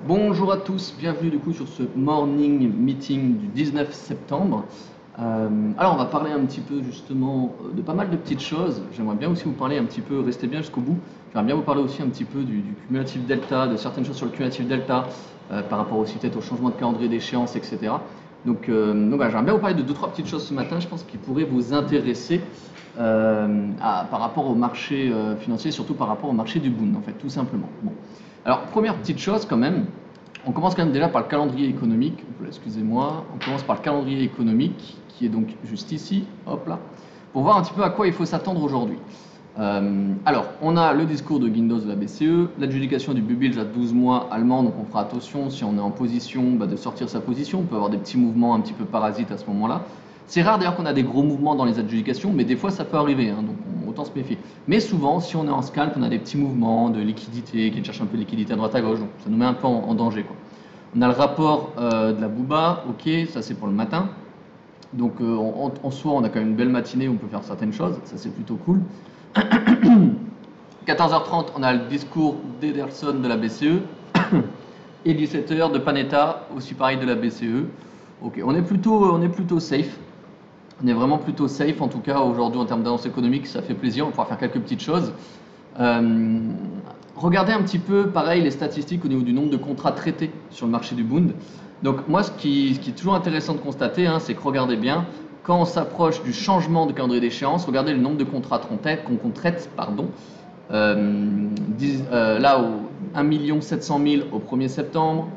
Bonjour à tous, bienvenue du coup sur ce morning meeting du 19 septembre. Alors on va parler un petit peu justement de pas mal de petites choses. J'aimerais bien aussi vous parler un petit peu, restez bien jusqu'au bout. J'aimerais bien vous parler aussi un petit peu du cumulatif delta, de certaines choses sur le cumulatif delta, par rapport aussi peut-être au changement de calendrier d'échéance, etc. Donc voilà, j'aimerais bien vous parler de 2-3 petites choses ce matin, je pense, qui pourraient vous intéresser par rapport au marché financier, surtout par rapport au marché du Bund en fait, tout simplement. Bon. Alors, première petite chose quand même, on commence quand même déjà par le calendrier économique. Excusez-moi, on commence par le calendrier économique qui est donc juste ici, hop là, pour voir un petit peu à quoi il faut s'attendre aujourd'hui. Alors, on a le discours de Guindos de la BCE, l'adjudication du Bubilj à 12 mois allemand, donc on fera attention si on est en position de sortir sa position, on peut avoir des petits mouvements un petit peu parasites à ce moment-là. C'est rare d'ailleurs qu'on a des gros mouvements dans les adjudications, mais des fois ça peut arriver, hein, donc autant se méfier. Mais souvent, si on est en scalp, on a des petits mouvements de liquidité, qui cherchent un peu de liquidité à droite à gauche, donc ça nous met un peu en danger, quoi. On a le rapport de la Booba, ok, ça c'est pour le matin. Donc en soi, on a quand même une belle matinée où on peut faire certaines choses, ça c'est plutôt cool. 14h30, on a le discours d'Ederson de la BCE. Et 17h de Panetta, aussi pareil de la BCE. Ok, on est plutôt safe. On est vraiment plutôt safe, en tout cas aujourd'hui en termes d'annonce économique, ça fait plaisir, on pourra faire quelques petites choses. Regardez un petit peu, pareil, les statistiques au niveau du nombre de contrats traités sur le marché du Bund. Donc moi, ce qui est toujours intéressant de constater, hein, c'est que regardez bien, quand on s'approche du changement de calendrier d'échéance, regardez le nombre de contrats qu'on traite, pardon. Là, 1 700 000 au 1er septembre,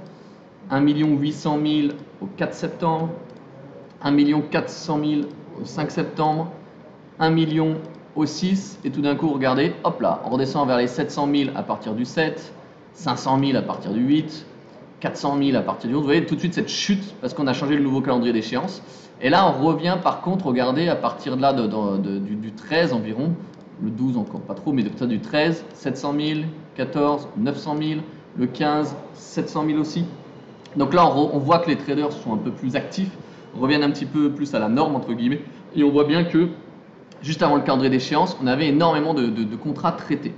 1 800 000 au 4 septembre, 1 400 000 au 5 septembre, 1 million au 6, et tout d'un coup, regardez, hop là, on redescend vers les 700 000 à partir du 7, 500 000 à partir du 8, 400 000 à partir du 11. Vous voyez tout de suite cette chute parce qu'on a changé le nouveau calendrier d'échéance. Et là, on revient par contre, regardez, à partir de là, du 13 environ, le 12 encore pas trop, mais de du 13, 700 000, 14, 900 000, le 15, 700 000 aussi. Donc là, on voit que les traders sont un peu plus actifs, reviennent un petit peu plus à la norme, entre guillemets, et on voit bien que juste avant le calendrier d'échéance, on avait énormément de contrats traités.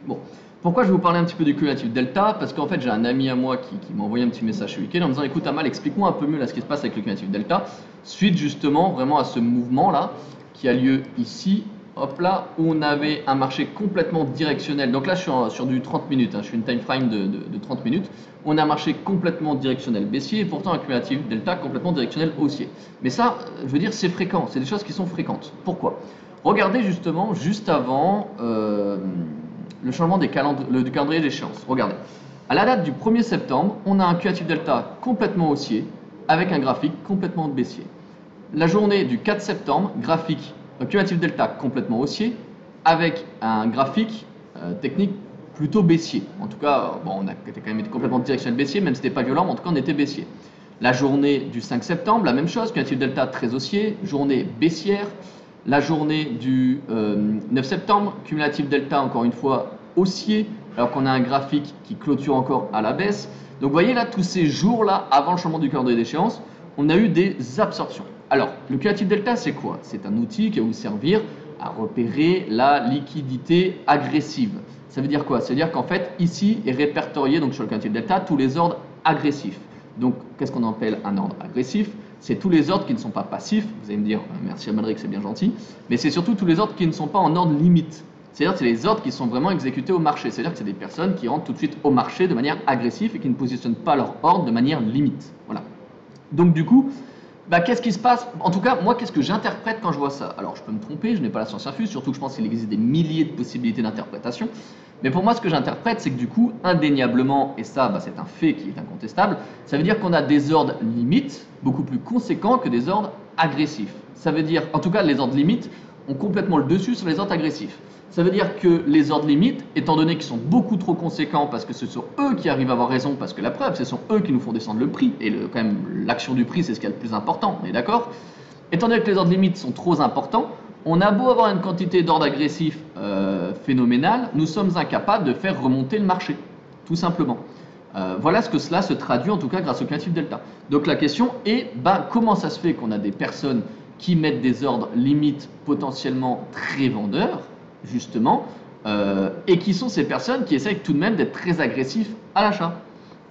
Bon, pourquoi je vais vous parler un petit peu du cumulatif delta? Parce qu'en fait, j'ai un ami à moi qui m'a envoyé un petit message ce week-end en me disant, écoute Amal, explique-moi un peu mieux là, ce qui se passe avec le cumulatif delta, suite justement vraiment à ce mouvement-là qui a lieu ici, hop là, où on avait un marché complètement directionnel. Donc là, je suis sur du 30 minutes, hein, je suis une time frame de 30 minutes. On a un marché complètement directionnel baissier et pourtant un cumulatif delta complètement directionnel haussier. Mais ça, je veux dire, c'est fréquent, c'est des choses qui sont fréquentes. Pourquoi? Regardez justement, juste avant le changement du calendrier d'échéance. Regardez. À la date du 1er septembre, on a un cumulatif delta complètement haussier avec un graphique complètement baissier. La journée du 4 septembre, graphique cumulatif delta complètement haussier avec un graphique technique plutôt baissier. En tout cas, bon, on a quand même été complètement directionnel baissier, même si ce n'était pas violent, mais en tout cas on était baissier. La journée du 5 septembre, la même chose, cumulatif delta très haussier, journée baissière. La journée du 9 septembre, cumulatif delta encore une fois haussier, alors qu'on a un graphique qui clôture encore à la baisse. Donc vous voyez là, tous ces jours-là, avant le changement du calendrier d'échéance, on a eu des absorptions. Alors, le cumulatif delta, c'est quoi? C'est un outil qui va vous servir à repérer la liquidité agressive. Ça veut dire quoi? Ça veut dire qu'en fait, ici est répertorié donc sur le cumulatif delta tous les ordres agressifs. Donc, qu'est-ce qu'on appelle un ordre agressif? C'est tous les ordres qui ne sont pas passifs. Vous allez me dire, merci Amalric, c'est bien gentil. Mais c'est surtout tous les ordres qui ne sont pas en ordre limite. C'est-à-dire que c'est les ordres qui sont vraiment exécutés au marché. C'est-à-dire que c'est des personnes qui rentrent tout de suite au marché de manière agressive et qui ne positionnent pas leur ordre de manière limite. Voilà. Donc du coup, qu'est-ce qui se passe? En tout cas, moi, qu'est-ce que j'interprète quand je vois ça? Alors, je peux me tromper, je n'ai pas la science infuse, surtout que je pense qu'il existe des milliers de possibilités d'interprétation. Mais pour moi, ce que j'interprète, c'est que du coup, indéniablement, et ça, c'est un fait qui est incontestable, ça veut dire qu'on a des ordres limites beaucoup plus conséquents que des ordres agressifs. Ça veut dire, en tout cas, les ordres limites ont complètement le dessus sur les ordres agressifs. Ça veut dire que les ordres limites, étant donné qu'ils sont beaucoup trop conséquents parce que ce sont eux qui arrivent à avoir raison, parce que la preuve, ce sont eux qui nous font descendre le prix, et quand même l'action du prix, c'est ce qui est le plus important, on est d'accord? Étant donné que les ordres limites sont trop importants, on a beau avoir une quantité d'ordres agressifs phénoménale, nous sommes incapables de faire remonter le marché, tout simplement. Voilà ce que cela se traduit en tout cas grâce au cumulatif delta. Donc la question est, comment ça se fait qu'on a des personnes qui mettent des ordres limites potentiellement très vendeurs, justement, et qui sont ces personnes qui essayent tout de même d'être très agressifs à l'achat?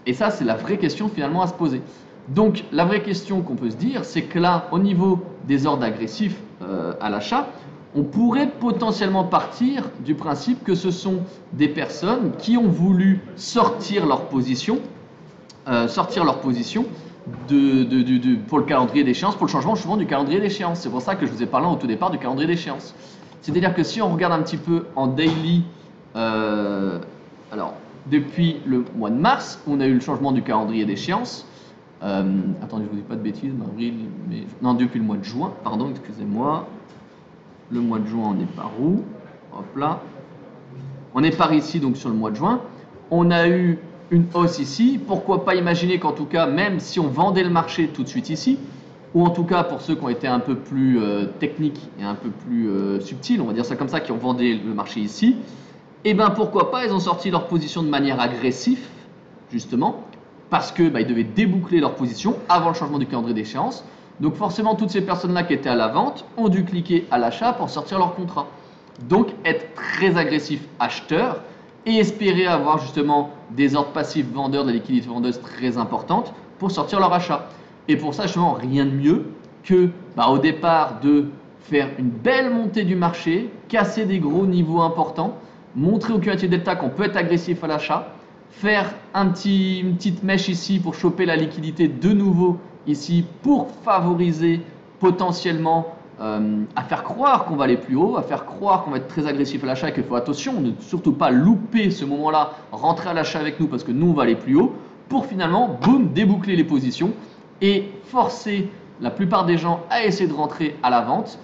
Et ça, c'est la vraie question finalement à se poser. Donc, la vraie question qu'on peut se dire, c'est que là, au niveau des ordres agressifs à l'achat, on pourrait potentiellement partir du principe que ce sont des personnes qui ont voulu sortir leur position pour le calendrier d'échéance, pour le changement souvent du calendrier d'échéance. C'est pour ça que je vous ai parlé au tout départ du calendrier d'échéance. C'est-à-dire que si on regarde un petit peu en daily, alors depuis le mois de mars, on a eu le changement du calendrier d'échéance. Attendez, je vous dis pas de bêtises, avril, mai, non, depuis le mois de juin, pardon, excusez-moi. Le mois de juin, on est par où? Hop là. On est par ici, donc sur le mois de juin. On a eu une hausse ici. Pourquoi pas imaginer qu'en tout cas, même si on vendait le marché tout de suite ici, ou en tout cas pour ceux qui ont été un peu plus techniques et un peu plus subtils, on va dire ça comme ça, qui ont vendu le marché ici, et bien pourquoi pas, ils ont sorti leur position de manière agressive, justement, parce que ils devaient déboucler leur position avant le changement du calendrier d'échéance. Donc forcément, toutes ces personnes-là qui étaient à la vente ont dû cliquer à l'achat pour sortir leur contrat. Donc être très agressif acheteur et espérer avoir justement des ordres passifs vendeurs, de la liquidité vendeuse très importante pour sortir leur achat. Et pour ça, justement, rien de mieux que au départ de faire une belle montée du marché, casser des gros niveaux importants, montrer au QRT Delta qu'on peut être agressif à l'achat, faire une petite mèche ici pour choper la liquidité de nouveau ici pour favoriser potentiellement à faire croire qu'on va aller plus haut, à faire croire qu'on va être très agressif à l'achat et qu'il faut attention, ne surtout pas louper ce moment-là, rentrer à l'achat avec nous parce que nous on va aller plus haut pour finalement, boum, déboucler les positions et forcer la plupart des gens à essayer de rentrer à la vente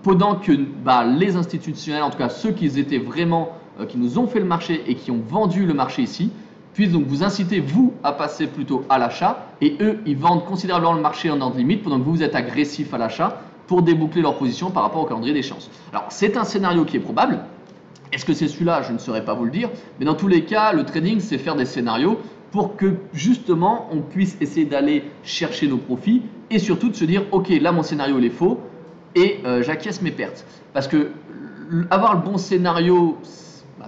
pendant que les institutionnels, en tout cas ceux qui étaient vraiment, qui nous ont fait le marché et qui ont vendu le marché ici, puissent donc vous inciter, vous, à passer plutôt à l'achat et eux, ils vendent considérablement le marché en ordre limite pendant que vous êtes agressif à l'achat pour déboucler leur position par rapport au calendrier d'échéance. Alors, c'est un scénario qui est probable. Est-ce que c'est celui-là? Je ne saurais pas vous le dire. Mais dans tous les cas, le trading, c'est faire des scénarios pour que justement, on puisse essayer d'aller chercher nos profits et surtout de se dire, ok, là, mon scénario, il est faux et j'acquiesce mes pertes. Parce que avoir le bon scénario,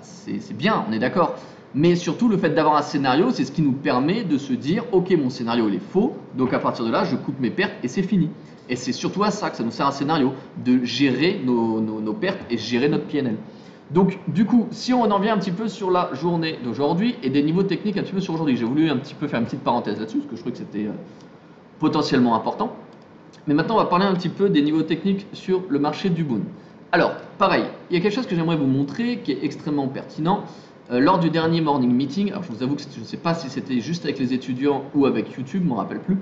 c'est bien, on est d'accord. Mais surtout, le fait d'avoir un scénario, c'est ce qui nous permet de se dire, ok, mon scénario, il est faux, donc à partir de là, je coupe mes pertes et c'est fini. Et c'est surtout à ça que ça nous sert un scénario, de gérer nos pertes et gérer notre PNL. Donc, du coup, si on en vient un petit peu sur la journée d'aujourd'hui et des niveaux techniques un petit peu sur aujourd'hui, j'ai voulu un petit peu faire une petite parenthèse là-dessus, parce que je trouvais que c'était potentiellement important. Mais maintenant, on va parler un petit peu des niveaux techniques sur le marché du Bund. Alors, pareil, il y a quelque chose que j'aimerais vous montrer qui est extrêmement pertinent. Lors du dernier morning meeting, alors je vous avoue que je ne sais pas si c'était juste avec les étudiants ou avec YouTube, je ne m'en rappelle plus,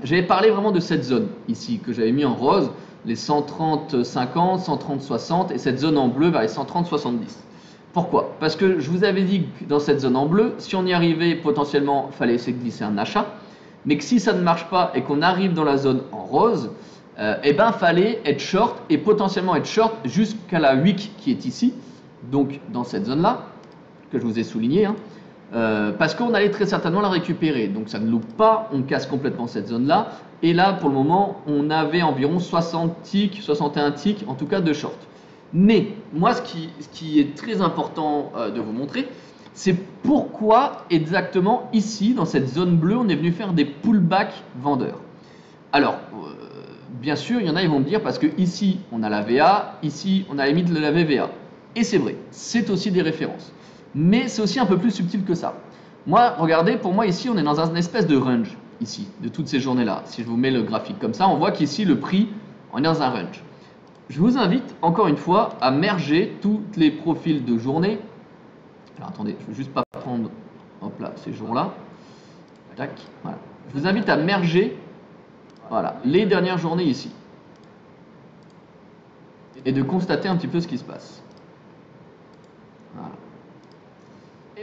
j'avais parlé vraiment de cette zone ici que j'avais mis en rose, les 130-50, 130-60 et cette zone en bleu vers les 130-70. Pourquoi? Parce que je vous avais dit que dans cette zone en bleu, si on y arrivait potentiellement, il fallait essayer de glisser un achat, mais que si ça ne marche pas et qu'on arrive dans la zone en rose, fallait être short et potentiellement être short jusqu'à la wick qui est ici, donc dans cette zone-là, que je vous ai souligné, parce qu'on allait très certainement la récupérer. Donc ça ne loupe pas, on casse complètement cette zone-là. Et là, pour le moment, on avait environ 60 ticks, 61 ticks, en tout cas de short. Mais moi, ce qui est très important de vous montrer, c'est pourquoi exactement ici, dans cette zone bleue, on est venu faire des pullbacks vendeurs. Alors, bien sûr, il y en a, ils vont me dire, parce que ici, on a la VA, ici, on a la limite de la VVA. Et c'est vrai, c'est aussi des références. Mais c'est aussi un peu plus subtil que ça. Moi, regardez, pour moi ici, on est dans un espèce de range, ici, de toutes ces journées-là. Si je vous mets le graphique comme ça, on voit qu'ici, le prix, on est dans un range. Je vous invite, encore une fois, à merger tous les profils de journée. Alors, attendez, je ne veux juste pas prendre, hop là, ces jours-là. Tac, voilà. Je vous invite à merger, voilà, les dernières journées ici. Et de constater un petit peu ce qui se passe. Voilà.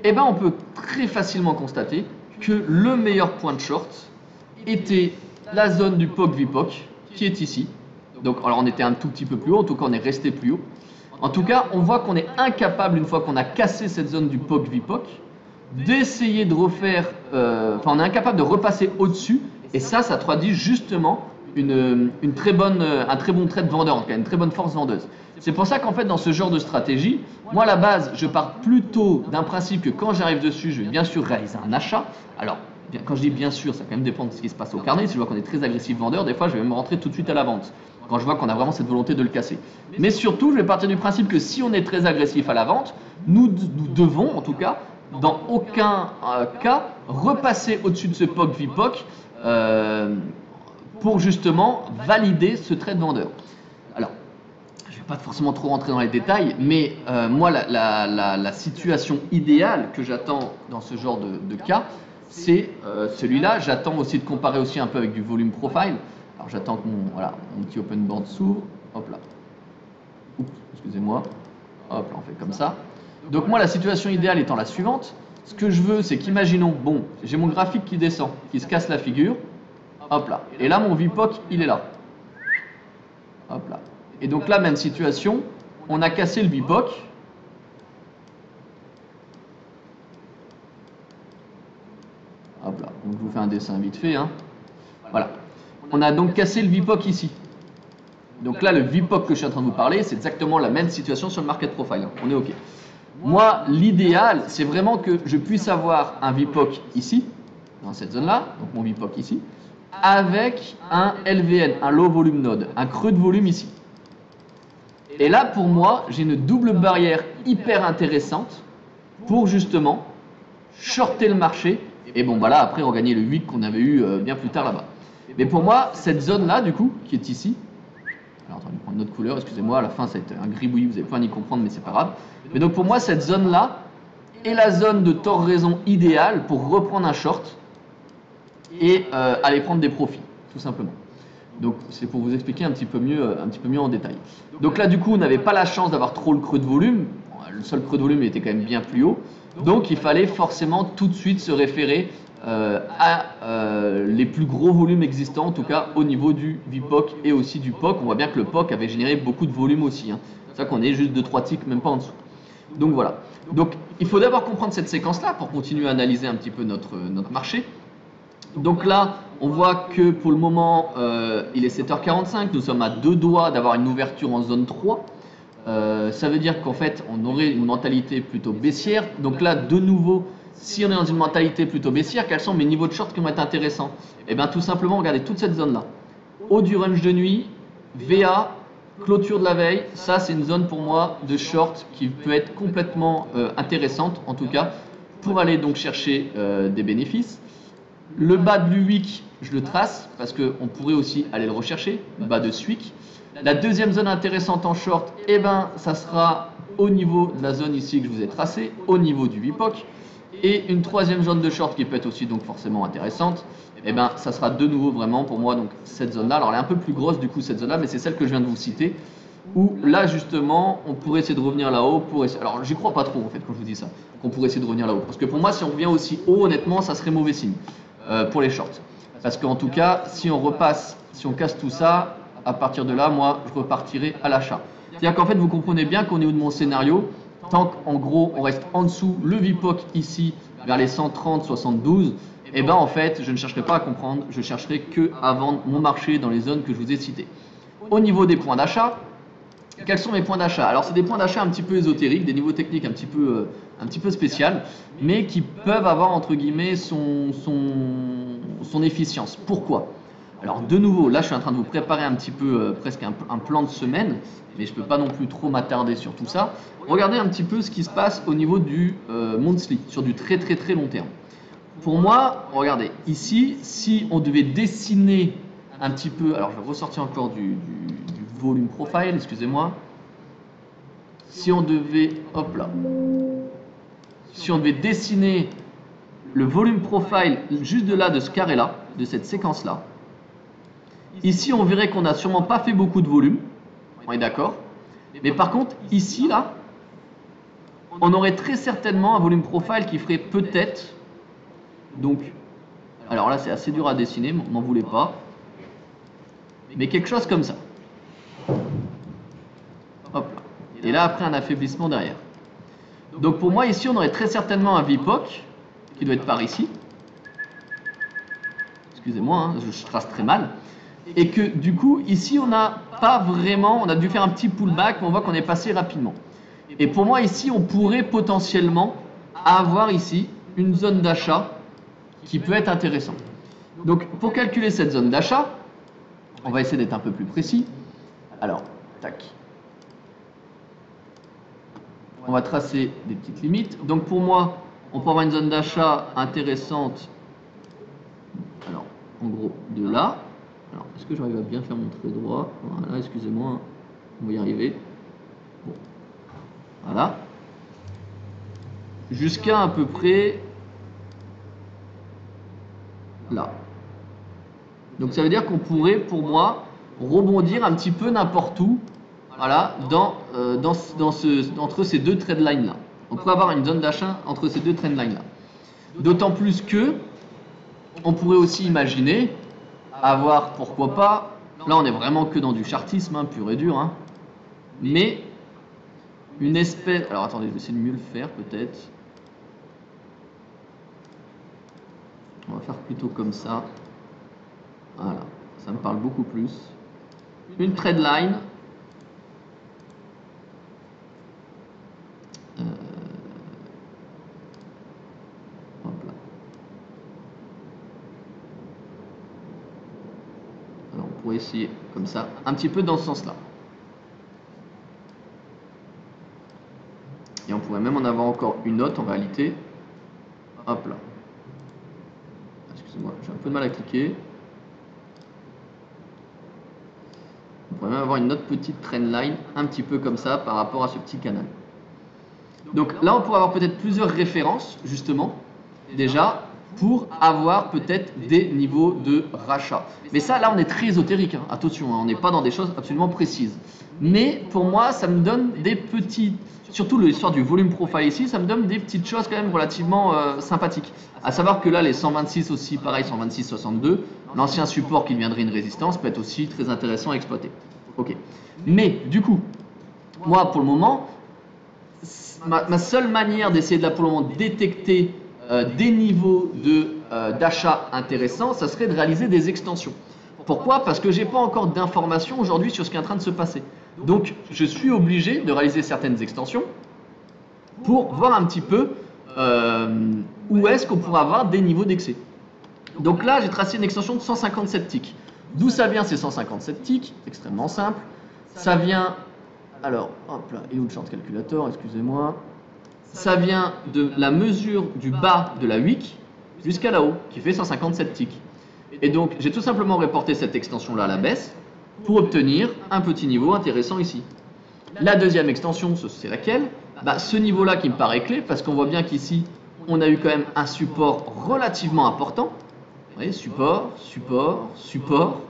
Eh bien, on peut très facilement constater que le meilleur point de short était la zone du POC-VPOC, qui est ici. Donc, alors on était un tout petit peu plus haut, en tout cas on est resté plus haut. En tout cas, on voit qu'on est incapable, une fois qu'on a cassé cette zone du POC-VPOC, d'essayer de refaire, on est incapable de repasser au-dessus, et ça traduit justement un très bon trade vendeur, en tout cas une très bonne force vendeuse. C'est pour ça qu'en fait dans ce genre de stratégie, moi à la base je pars plutôt d'un principe que quand j'arrive dessus, je vais bien sûr réaliser un achat. Alors quand je dis bien sûr, ça va quand même dépendre de ce qui se passe au carnet. Si je vois qu'on est très agressif vendeur, des fois je vais même rentrer tout de suite à la vente quand je vois qu'on a vraiment cette volonté de le casser. Mais surtout, je vais partir du principe que si on est très agressif à la vente, nous devons en tout cas dans aucun cas repasser au-dessus de ce POC VPOC pour justement valider ce trade vendeur. Alors, je ne vais pas forcément trop rentrer dans les détails, mais moi, la situation idéale que j'attends dans ce genre de cas, c'est celui-là. J'attends aussi de comparer aussi un peu avec du volume profile. Alors, j'attends que mon petit open board s'ouvre. Hop là. Oups, excusez-moi. Hop là, on fait comme ça. Donc moi, la situation idéale étant la suivante. Ce que je veux, c'est qu'imaginons, bon, j'ai mon graphique qui descend, qui se casse la figure. Hop là. Et là, mon VPOC, il est là. Hop là. Et donc là, même situation, on a cassé le VPOC. Hop là. Donc je vous fais un dessin vite fait. Hein. Voilà. On a donc cassé le VPOC ici. Donc là, le VPOC que je suis en train de vous parler, c'est exactement la même situation sur le market profile. Hein. On est OK. Moi, l'idéal, c'est vraiment que je puisse avoir un VPOC ici, dans cette zone-là, donc mon VPOC ici, avec un LVN, un low volume node, un creux de volume ici. Et là, pour moi, j'ai une double barrière hyper intéressante pour justement shorter le marché. Et bon, bah là, après, on gagnait le 8 qu'on avait eu bien plus tard là-bas. Mais pour moi, cette zone-là, du coup, qui est ici, alors attendez, prendre une autre couleur, excusez-moi, à la fin, ça va être un gribouillis, vous n'allez pas y comprendre, mais c'est pas grave. Mais donc pour moi, cette zone-là est la zone de tort-raison idéale pour reprendre un short et aller prendre des profits, tout simplement. Donc c'est pour vous expliquer un petit peu mieux en détail. Donc là, du coup, on n'avait pas la chance d'avoir trop le creux de volume. Le seul creux de volume était quand même bien plus haut. Donc il fallait forcément tout de suite se référer à les plus gros volumes existants, en tout cas au niveau du VPOC et aussi du POC. On voit bien que le POC avait généré beaucoup de volume aussi. Hein. C'est ça qu'on est juste 2-3 ticks, même pas en dessous. Donc voilà. Donc il faut d'abord comprendre cette séquence-là pour continuer à analyser un petit peu notre marché. Donc là, on voit que pour le moment, il est 7h45. Nous sommes à 2 doigts d'avoir une ouverture en zone 3. Ça veut dire qu'en fait, on aurait une mentalité plutôt baissière. Donc là, de nouveau, si on est dans une mentalité plutôt baissière, quels sont mes niveaux de short qui vont être intéressants? Eh bien, tout simplement, regardez toute cette zone-là. Haut du range de nuit, VA, clôture de la veille. Ça, c'est une zone pour moi de short qui peut être complètement intéressante, en tout cas, pour aller donc chercher des bénéfices. Le bas de l'UWIC, je le trace parce qu'on pourrait aussi aller le rechercher, bas de SWIC. La deuxième zone intéressante en short, eh ben, ça sera au niveau de la zone ici que je vous ai tracée, au niveau du VPOC. Et une troisième zone de short qui peut être aussi donc forcément intéressante, eh ben, ça sera de nouveau vraiment pour moi donc cette zone-là. Alors elle est un peu plus grosse du coup cette zone-là, mais c'est celle que je viens de vous citer. Où là justement, on pourrait essayer de revenir là-haut. Alors j'y crois pas trop en fait quand je vous dis ça, qu'on pourrait essayer de revenir là-haut. Parce que pour moi, si on revient aussi haut, honnêtement, ça serait mauvais signe pour les shorts. Parce qu'en tout cas, si on repasse, si on casse tout ça, à partir de là, moi, je repartirai à l'achat. C'est-à-dire qu'en fait, vous comprenez bien qu'on est où de mon scénario. Tant qu'en gros, on reste en dessous, le VPOC ici, vers les 130, 72, et ben en fait, je ne chercherai pas à comprendre, je chercherai que à vendre mon marché dans les zones que je vous ai citées. Au niveau des points d'achat, quels sont mes points d'achat? Alors, c'est des points d'achat un petit peu ésotériques, des niveaux techniques un petit peu spéciaux, mais qui peuvent avoir, entre guillemets, son efficience. Pourquoi? Alors, de nouveau, là, je suis en train de vous préparer un petit peu, presque un plan de semaine, mais je ne peux pas non plus trop m'attarder sur tout ça. Regardez un petit peu ce qui se passe au niveau du monthly, sur du très très très long terme. Pour moi, regardez, ici, si on devait dessiner un petit peu, alors je vais ressortir encore du volume profile, excusez-moi. Si on devait, hop là, si on devait dessiner le volume profile juste de là, de ce carré-là, de cette séquence-là, ici on verrait qu'on n'a sûrement pas fait beaucoup de volume, on est d'accord. Mais par contre, ici, là, on aurait très certainement un volume profile qui ferait peut-être, donc, alors là c'est assez dur à dessiner, m'en voulez pas, mais quelque chose comme ça. Hop là. Et là, après, un affaiblissement derrière. Donc, pour moi, ici, on aurait très certainement un VPOC qui doit être par ici. Excusez-moi, hein, je trace très mal. et que du coup, ici, on n'a pas vraiment, on a dû faire un petit pullback, mais on voit qu'on est passé rapidement. Et pour moi, ici, on pourrait potentiellement avoir ici une zone d'achat qui peut être intéressante. Donc, pour calculer cette zone d'achat, on va essayer d'être un peu plus précis. Alors, tac. On va tracer des petites limites. Donc, pour moi, on peut avoir une zone d'achat intéressante. Alors, en gros, de là. Alors, est-ce que j'arrive à bien faire mon trait droit? Voilà, excusez-moi, on va y arriver. Bon. Voilà. Jusqu'à à peu près là. Donc, ça veut dire qu'on pourrait, pour moi, rebondir un petit peu n'importe où, voilà, entre ces deux trade lines là. On pourrait avoir une zone d'achat entre ces deux trend lines là. D'autant plus que on pourrait aussi imaginer avoir, pourquoi pas, là on est vraiment que dans du chartisme, hein, pur et dur, hein, mais une espèce, alors attendez, je vais essayer de mieux le faire peut-être. On va faire plutôt comme ça. Voilà, ça me parle beaucoup plus. Une trade line. Hop là. Alors on pourrait essayer comme ça, un petit peu dans ce sens-là. Et on pourrait même en avoir encore une autre en réalité. Hop là. Excusez-moi, j'ai un peu de mal à cliquer. On pourrait même avoir une autre petite trend line, un petit peu comme ça par rapport à ce petit canal. Donc là, on pourrait avoir peut-être plusieurs références, justement, déjà, pour avoir peut-être des niveaux de rachat. Mais ça, là, on est très ésotérique, hein. Attention, hein, on n'est pas dans des choses absolument précises. Mais pour moi, ça me donne des petits, surtout l'histoire du volume profile ici, ça me donne des petites choses quand même relativement sympathiques. À savoir que là, les 126 aussi, pareil, 126,62, l'ancien support qui deviendrait une résistance peut être aussi très intéressant à exploiter. Ok. Mais du coup, moi, pour le moment, ma seule manière d'essayer de là pour le moment détecter des niveaux d'achat intéressants, ça serait de réaliser des extensions. Pourquoi? Parce que je n'ai pas encore d'informations aujourd'hui sur ce qui est en train de se passer. Donc, je suis obligé de réaliser certaines extensions pour voir un petit peu où est-ce qu'on pourra avoir des niveaux d'excès. Donc là, j'ai tracé une extension de 157 ticks. D'où ça vient ces 157 ticks? Extrêmement simple. Ça vient... Alors, hop là, et où le chart calculator, excusez-moi. Ça vient de la mesure du bas de la wick jusqu'à là-haut, qui fait 157 ticks. Et donc, j'ai tout simplement reporté cette extension-là à la baisse pour obtenir un petit niveau intéressant ici. La deuxième extension, c'est laquelle? Ce niveau-là qui me paraît clé, parce qu'on voit bien qu'ici, on a eu quand même un support relativement important. Vous voyez, support, support, support.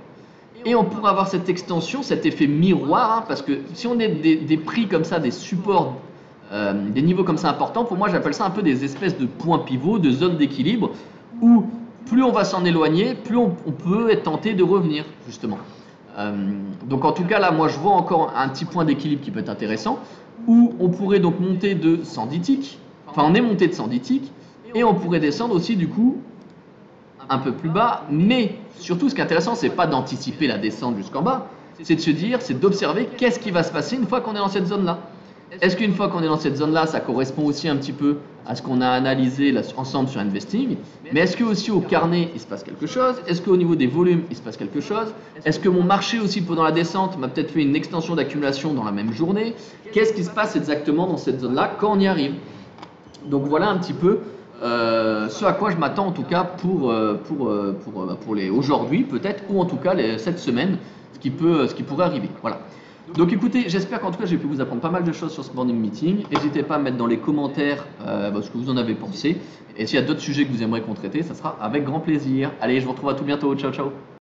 Et on pourrait avoir cette extension, cet effet miroir, hein, parce que si on a des prix comme ça, des supports, des niveaux comme ça importants, pour moi j'appelle ça un peu des espèces de points pivots, de zones d'équilibre, où plus on va s'en éloigner, plus on peut être tenté de revenir, justement. Donc en tout cas là, moi je vois encore un petit point d'équilibre qui peut être intéressant, où on pourrait donc monter de 110 ticks, enfin on est monté de 110 ticks, et on pourrait descendre aussi du coup un peu plus bas, mais surtout ce qui est intéressant, c'est pas d'anticiper la descente jusqu'en bas, c'est de se dire, c'est d'observer qu'est-ce qui va se passer une fois qu'on est dans cette zone-là. Est-ce qu'une fois qu'on est dans cette zone-là, ça correspond aussi un petit peu à ce qu'on a analysé là, ensemble sur Investing? Mais est-ce que aussi au carnet, il se passe quelque chose? Est-ce qu'au niveau des volumes, il se passe quelque chose? Est-ce que mon marché aussi pendant la descente m'a peut-être fait une extension d'accumulation dans la même journée? Qu'est-ce qui se passe exactement dans cette zone-là quand on y arrive? Donc voilà un petit peu ce à quoi je m'attends en tout cas pour les aujourd'hui peut-être, ou en tout cas cette semaine, ce qui pourrait arriver. Voilà. Donc écoutez, j'espère qu'en tout cas j'ai pu vous apprendre pas mal de choses sur ce morning meeting. N'hésitez pas à mettre dans les commentaires ce que vous en avez pensé. Et s'il y a d'autres sujets que vous aimeriez qu'on traite, ça sera avec grand plaisir. Allez, je vous retrouve à tout bientôt. Ciao, ciao.